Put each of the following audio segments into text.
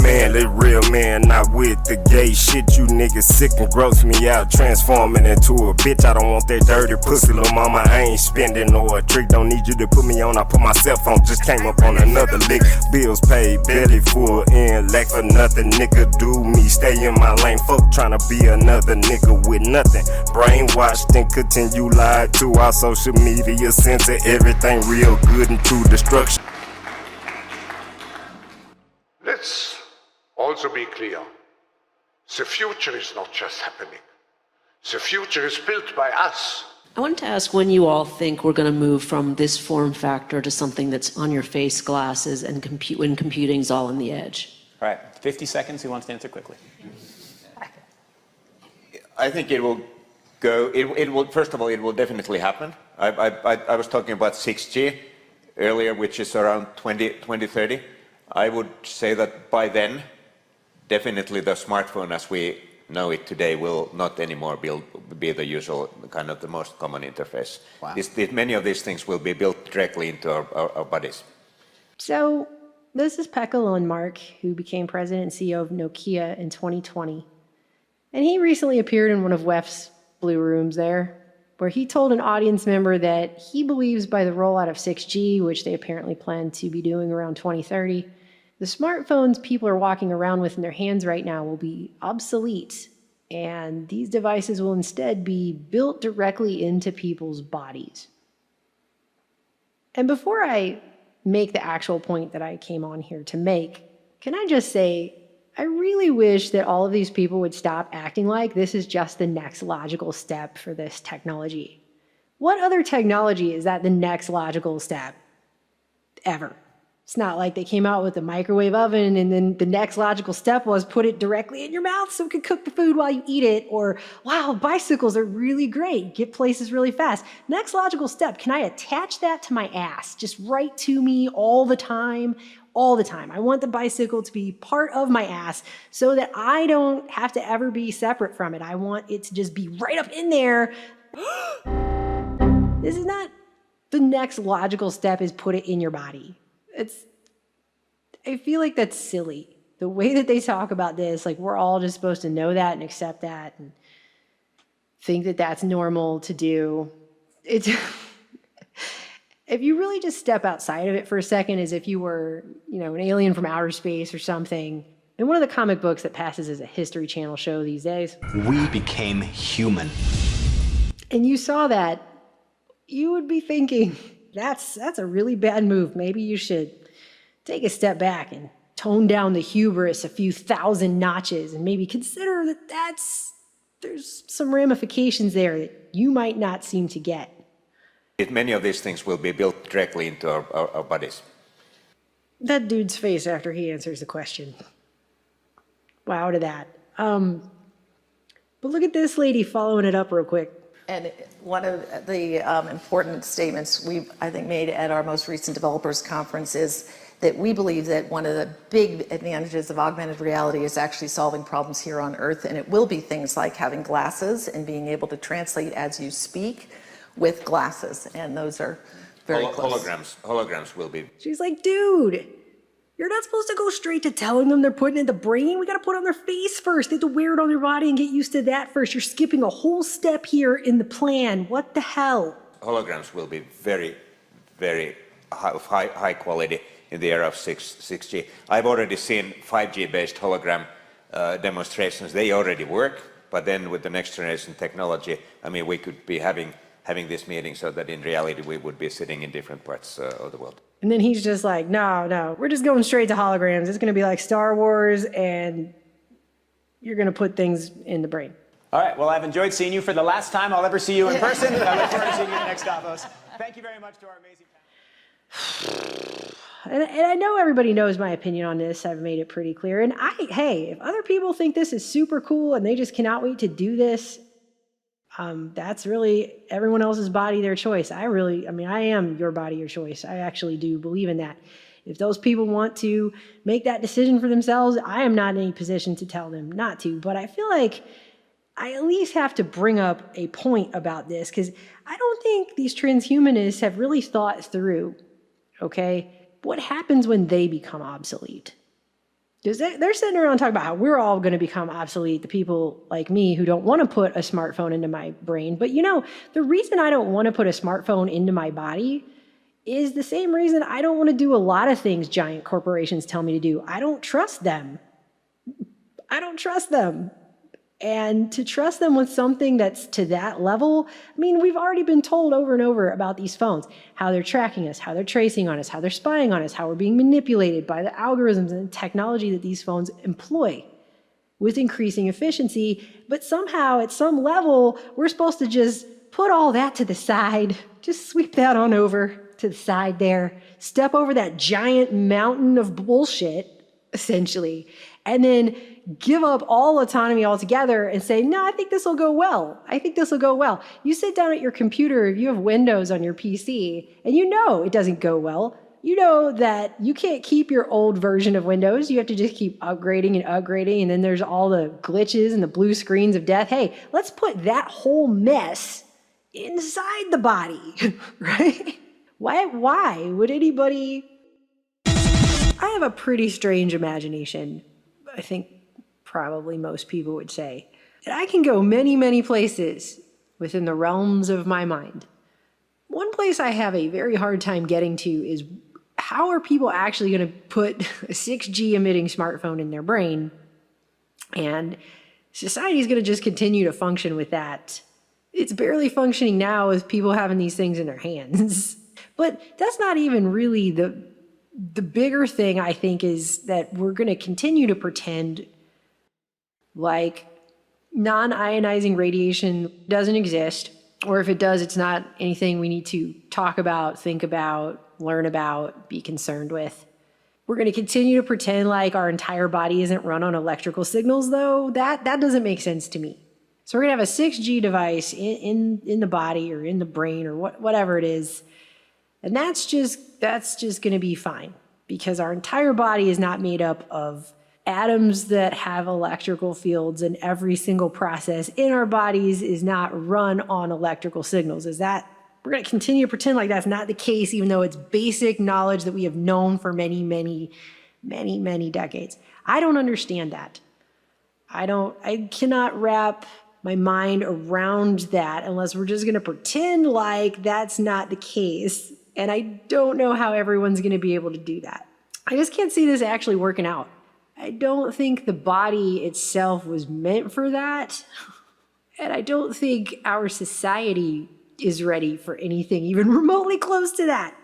Manly, real man, not with the gay shit. You niggas sick and gross me out, transforming into a bitch. I don't want that dirty pussy, little mama. I ain't spending no a trick. Don't need you to put me on. I put myself on. Just came up on another lick. Bills paid, belly full, in lack for nothing. Nigga, do me, stay in my lane. Fuck trying to be another nigga with nothing. Brainwashed and continue lied to our social media. Censor everything real good into destruction. Let's also be clear. The future is not just happening. The future is built by us. I wanted to ask when you all think we're going to move from this form factor to something that's on your face glasses and when computing's all in the edge. All right, 50 seconds. Who wants to answer quickly? I think it will go, it will, first of all, it will definitely happen. I was talking about 6G earlier, which is around 2030. I would say that by then, definitely the smartphone as we know it today will not anymore be the usual kind of the most common interface. Wow. Many of these things will be built directly into our bodies. So this is Pekka Lundmark, who became president and CEO of Nokia in 2020. And he recently appeared in one of WEF's Blue Rooms there, where he told an audience member that he believes by the rollout of 6G, which they apparently plan to be doing around 2030, the smartphones people are walking around with in their hands right now will be obsolete, and these devices will instead be built directly into people's bodies. And before I make the actual point that I came on here to make, can I just say, I really wish that all of these people would stop acting like this is just the next logical step for this technology. What other technology is that the next logical step ever? It's not like they came out with a microwave oven and then the next logical step was put it directly in your mouth so it could cook the food while you eat it, or wow, bicycles are really great, get places really fast. Next logical step, can I attach that to my ass, just right to me all the time? All the time. I want the bicycle to be part of my ass so that I don't have to ever be separate from it. I want it to just be right up in there. This is not the next logical step is put it in your body. I feel like that's silly. The way that they talk about this, like we're all just supposed to know that and accept that and think that that's normal to do. It's if you really just step outside of it for a second as if you were, an alien from outer space or something. In one of the comic books that passes as a History Channel show these days. We became human. And you saw that, you would be thinking, that's a really bad move. Maybe you should take a step back and tone down the hubris a few thousand notches and maybe consider that there's some ramifications there that you might not seem to get. Many of these things will be built directly into our bodies. That dude's face after he answers the question. Wow to that. But look at this lady following it up real quick. And one of the important statements we've, I think, made at our most recent developers conference is that we believe that one of the big advantages of augmented reality is actually solving problems here on Earth. And it will be things like having glasses and being able to translate as you speak with glasses. And those are very close. Holograms will be. She's like, dude, you're not supposed to go straight to telling them they're putting it in the brain. We got to put it on their face first. They have to wear it on their body and get used to that first. You're skipping a whole step here in the plan. What the hell? Holograms will be very, very high quality in the era of 6G. I've already seen 5G based hologram demonstrations. They already work, but then with the next generation technology, we could be having this meeting so that in reality we would be sitting in different parts of the world. And then he's just like, no, we're just going straight to holograms. It's going to be like Star Wars, and you're going to put things in the brain. All right, well, I've enjoyed seeing you for the last time I'll ever see you in person. I look forward to seeing you at next Davos. Thank you very much to our amazing panel. And I know everybody knows my opinion on this. I've made it pretty clear. And hey, if other people think this is super cool and they just cannot wait to do this, that's really everyone else's body, their choice. I am your body, your choice. I actually do believe in that. If those people want to make that decision for themselves, I am not in any position to tell them not to. But I feel like I at least have to bring up a point about this because I don't think these transhumanists have really thought through, okay, what happens when they become obsolete? Because they're sitting around talking about how we're all going to become obsolete, the people like me who don't want to put a smartphone into my brain. But the reason I don't want to put a smartphone into my body is the same reason I don't want to do a lot of things giant corporations tell me to do. I don't trust them. I don't trust them. And to trust them with something that's to that level, I mean, we've already been told over and over about these phones, how they're tracking us, how they're tracing on us, how they're spying on us, how we're being manipulated by the algorithms and technology that these phones employ with increasing efficiency. But somehow, at some level, we're supposed to just put all that to the side, just sweep that on over to the side there, step over that giant mountain of bullshit, essentially, and then give up all autonomy altogether and say, no, I think this will go well. I think this will go well. You sit down at your computer, if you have Windows on your PC, and it doesn't go well. You know that you can't keep your old version of Windows. You have to just keep upgrading and upgrading, and then there's all the glitches and the blue screens of death. Hey, let's put that whole mess inside the body, right? Why would anybody... I have a pretty strange imagination, I think probably most people would say. And I can go many, many places within the realms of my mind. One place I have a very hard time getting to is how are people actually going to put a 6G emitting smartphone in their brain, and society is going to just continue to function with that. It's barely functioning now with people having these things in their hands. But that's not even really the bigger thing, I think, is that we're going to continue to pretend like non-ionizing radiation doesn't exist, or if it does, it's not anything we need to talk about, think about, learn about, be concerned with. We're going to continue to pretend like our entire body isn't run on electrical signals, though. That doesn't make sense to me. So we're going to have a 6G device in the body or in the brain or whatever it is. And that's just going to be fine, because our entire body is not made up of atoms that have electrical fields, and every single process in our bodies is not run on electrical signals. We're going to continue to pretend like that's not the case, even though it's basic knowledge that we have known for many, many, many, many decades. I don't understand that. I cannot wrap my mind around that unless we're just going to pretend like that's not the case. And I don't know how everyone's going to be able to do that. I just can't see this actually working out. I don't think the body itself was meant for that. And I don't think our society is ready for anything even remotely close to that.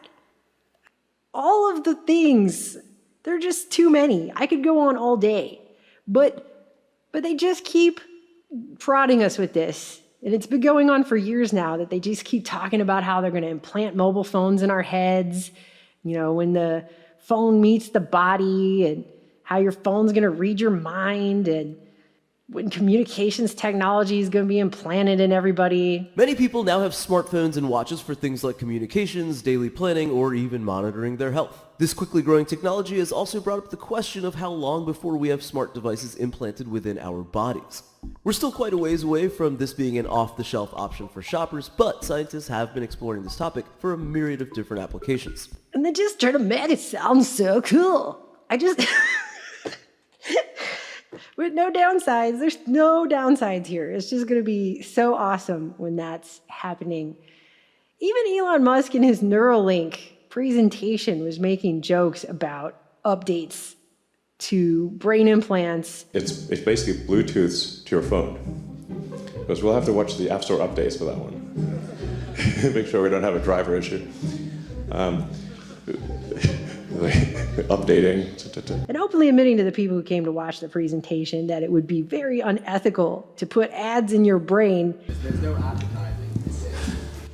All of the things, they're just too many. I could go on all day. But they just keep prodding us with this. And it's been going on for years now, that they just keep talking about how they're going to implant mobile phones in our heads, when the phone meets the body, and how your phone's going to read your mind, and when communications technology is going to be implanted in everybody. Many people now have smartphones and watches for things like communications, daily planning, or even monitoring their health. This quickly growing technology has also brought up the question of how long before we have smart devices implanted within our bodies. We're still quite a ways away from this being an off-the-shelf option for shoppers, but scientists have been exploring this topic for a myriad of different applications. And they just try to make it sound so cool. With no downsides. There's no downsides here. It's just going to be so awesome when that's happening. Even Elon Musk in his Neuralink presentation was making jokes about updates to brain implants. It's basically Bluetooth to your phone. Because we'll have to watch the App Store updates for that one. Make sure we don't have a driver issue. Updating. And openly admitting to the people who came to watch the presentation that it would be very unethical to put ads in your brain. There's no advertising.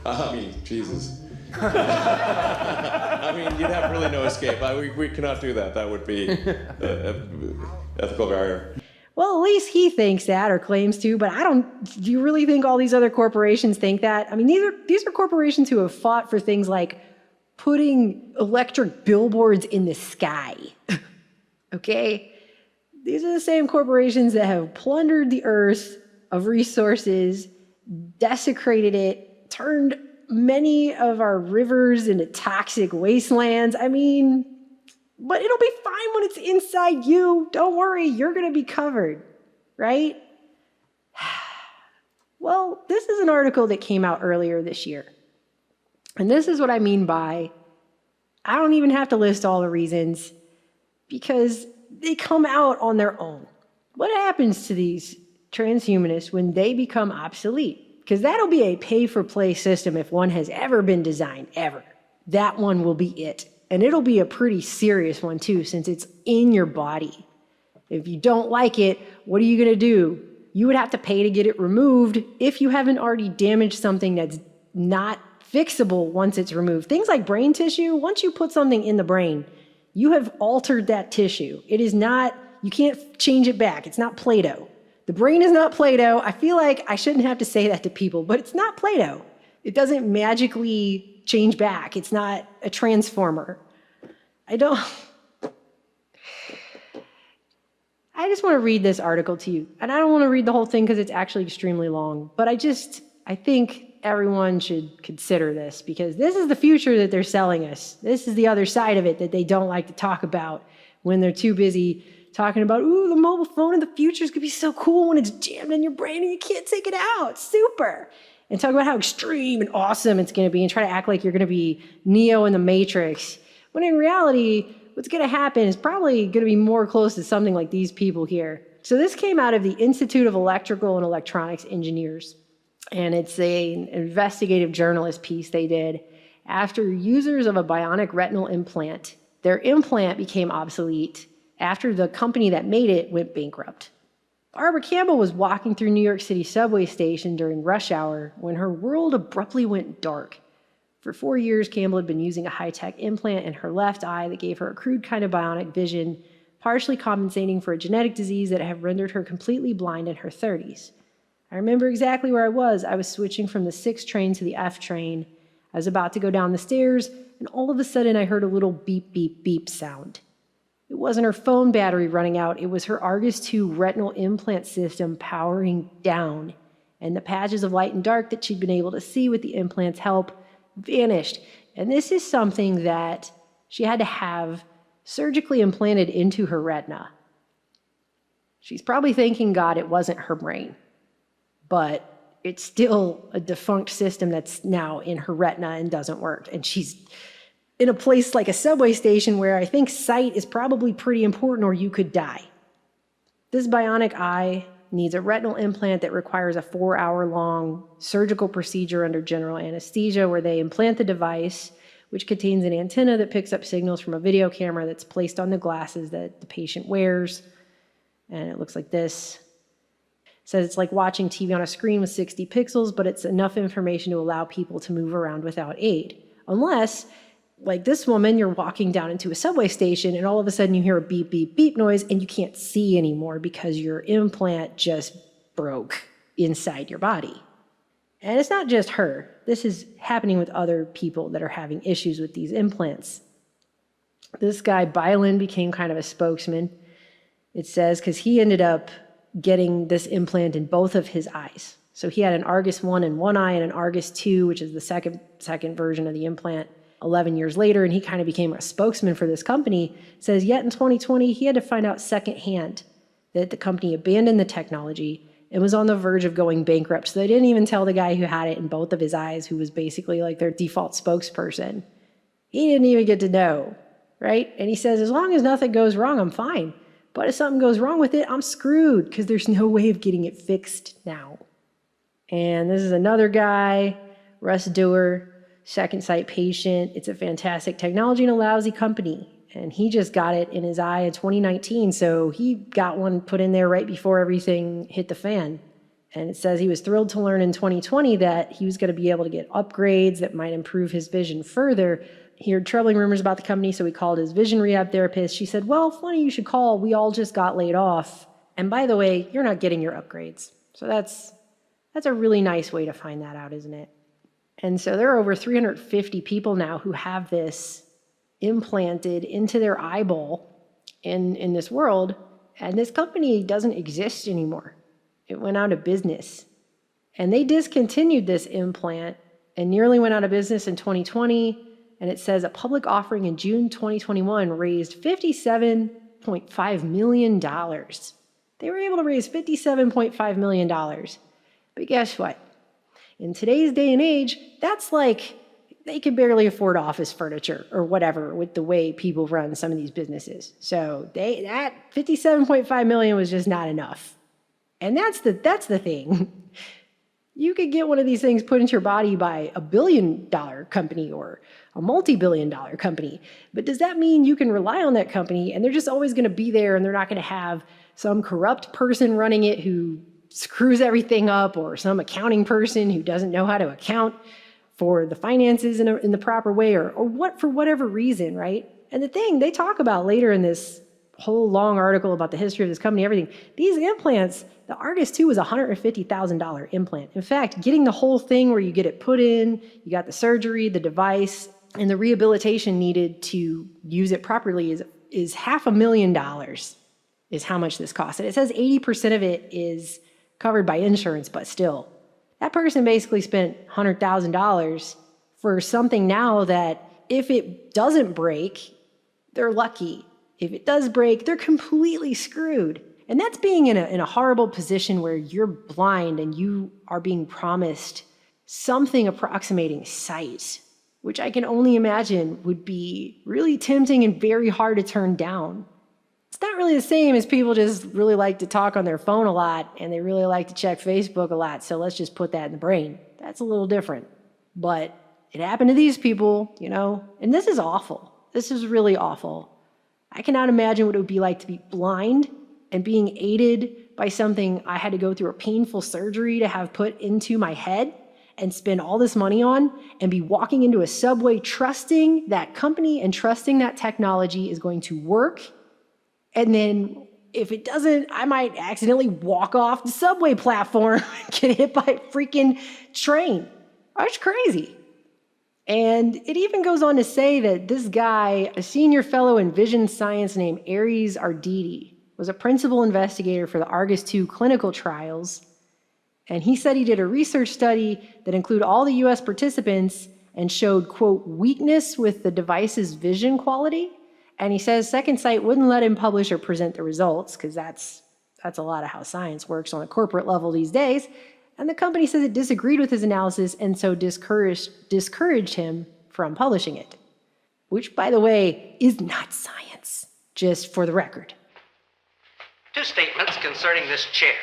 I mean, Jesus. I mean, you'd have really no escape. We cannot do that. That would be an ethical barrier. Well, at least he thinks that, or claims to, but do you really think all these other corporations think that? I mean, these are corporations who have fought for things like putting electric billboards in the sky, okay? These are the same corporations that have plundered the earth of resources, desecrated it, turned many of our rivers into toxic wastelands. I mean, But it'll be fine when it's inside you. Don't worry, you're going to be covered, right? Well, this is an article that came out earlier this year. And this is what I mean by, I don't even have to list all the reasons because they come out on their own. What happens to these transhumanists when they become obsolete? Because that'll be a pay-for-play system if one has ever been designed, ever. That one will be it. And it'll be a pretty serious one too, since it's in your body. If you don't like it, what are you going to do? You would have to pay to get it removed if you haven't already damaged something that's not fixable once it's removed. Things like brain tissue, once you put something in the brain, you have altered that tissue. It is not, you can't change it back. It's not Play-Doh. The brain is not Play-Doh. I feel like I shouldn't have to say that to people, but it's not Play-Doh. It doesn't magically change back. It's not a transformer. I just want to read this article to you. And I don't want to read the whole thing because it's actually extremely long. But I think everyone should consider this because this is the future that they're selling us. This is the other side of it that they don't like to talk about when they're too busy talking about, ooh, the mobile phone in the future is going to be so cool when it's jammed in your brain and you can't take it out. Super. And talk about how extreme and awesome it's going to be and try to act like you're going to be Neo in the Matrix. When in reality, what's going to happen is probably going to be more close to something like these people here. So this came out of the Institute of Electrical and Electronics Engineers. And it's an investigative journalist piece they did after users of a bionic retinal implant, their implant became obsolete after the company that made it went bankrupt. Barbara Campbell was walking through New York City subway station during rush hour when her world abruptly went dark. For 4 years, Campbell had been using a high-tech implant in her left eye that gave her a crude kind of bionic vision, partially compensating for a genetic disease that had rendered her completely blind in her 30s. I remember exactly where I was. I was switching from the 6 train to the F train. I was about to go down the stairs, and all of a sudden I heard a little beep, beep, beep sound. It wasn't her phone battery running out. It was her Argus 2 retinal implant system powering down, and the patches of light and dark that she'd been able to see with the implant's help vanished. And this is something that she had to have surgically implanted into her retina. She's probably thanking God it wasn't her brain, but it's still a defunct system that's now in her retina and doesn't work. And she's in a place like a subway station where I think sight is probably pretty important or you could die. This bionic eye needs a retinal implant that requires a 4-hour-long surgical procedure under general anesthesia where they implant the device, which contains an antenna that picks up signals from a video camera that's placed on the glasses that the patient wears. And it looks like this. It says it's like watching TV on a screen with 60 pixels, but it's enough information to allow people to move around without aid. Unless, like this woman, you're walking down into a subway station and all of a sudden you hear a beep, beep, beep noise and you can't see anymore because your implant just broke inside your body. And it's not just her. This is happening with other people that are having issues with these implants. This guy, Bylan, became kind of a spokesman. It says, because he ended up getting this implant in both of his eyes. So he had an Argus 1 in one eye and an Argus 2, which is the second version of the implant, 11 years later, and he kind of became a spokesman for this company. Says yet in 2020, he had to find out secondhand that the company abandoned the technology and was on the verge of going bankrupt. So they didn't even tell the guy who had it in both of his eyes, who was basically like their default spokesperson. He didn't even get to know, right? And he says, as long as nothing goes wrong, I'm fine. But if something goes wrong with it, I'm screwed because there's no way of getting it fixed now. And this is another guy, Russ Dewar, second sight patient. It's a fantastic technology and a lousy company. And he just got it in his eye in 2019. So he got one put in there right before everything hit the fan. And it says he was thrilled to learn in 2020 that he was going to be able to get upgrades that might improve his vision further. He heard troubling rumors about the company, so he called his vision rehab therapist. She said, well, funny you should call. We all just got laid off. And by the way, you're not getting your upgrades. So that's a really nice way to find that out, isn't it? And so there are over 350 people now who have this implanted into their eyeball in this world. And this company doesn't exist anymore. It went out of business. And they discontinued this implant and nearly went out of business in 2020. and it says a public offering in June 2021 raised $57.5 million. They were able to raise $57.5 million. But guess what? In today's day and age, that's like they can barely afford office furniture or whatever with the way people run some of these businesses. So that $57.5 million was just not enough. And that's the thing. You could get one of these things put into your body by $1 billion company or a multi-billion dollar company. But does that mean you can rely on that company and they're just always going to be there and they're not going to have some corrupt person running it who screws everything up, or some accounting person who doesn't know how to account for the finances in the proper way, or what, for whatever reason, right? And the thing they talk about later in this whole long article about the history of this company, everything, these implants, the Argus 2 was a $150,000 implant. In fact, getting the whole thing where you get it put in, you got the surgery, the device, and the rehabilitation needed to use it properly is $500,000 is how much this costs. And it says 80% of it is covered by insurance, but still, that person basically spent $100,000 for something now that if it doesn't break, they're lucky. If it does break, they're completely screwed. And that's being in a horrible position where you're blind and you are being promised something approximating sight, which I can only imagine would be really tempting and very hard to turn down. It's not really the same as people just really like to talk on their phone a lot and they really like to check Facebook a lot, so let's just put that in the brain. That's a little different. But it happened to these people, you know, and this is awful. This is really awful. I cannot imagine what it would be like to be blind and being aided by something I had to go through a painful surgery to have put into my head and spend all this money on, and be walking into a subway trusting that company and trusting that technology is going to work. And then if it doesn't, I might accidentally walk off the subway platform and get hit by a freaking train. That's crazy. And it even goes on to say that this guy, a senior fellow in vision science named Aries Arditi, was a principal investigator for the Argus 2 clinical trials. And he said he did a research study that included all the US participants and showed, quote, weakness with the device's vision quality. And he says Second Sight wouldn't let him publish or present the results, because that's a lot of how science works on a corporate level these days. And the company says it disagreed with his analysis and so discouraged him from publishing it. Which, by the way, is not science, just for the record. Two statements concerning this chair.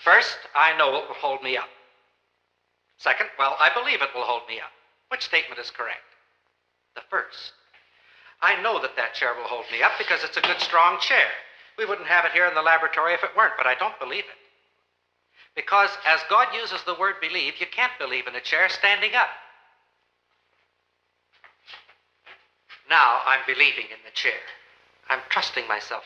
First, I know it will hold me up. Second, well, I believe it will hold me up. Which statement is correct? The first. I know that chair will hold me up because it's a good, strong chair. We wouldn't have it here in the laboratory if it weren't, but I don't believe it. Because as God uses the word believe, you can't believe in a chair standing up. Now I'm believing in the chair. I'm trusting myself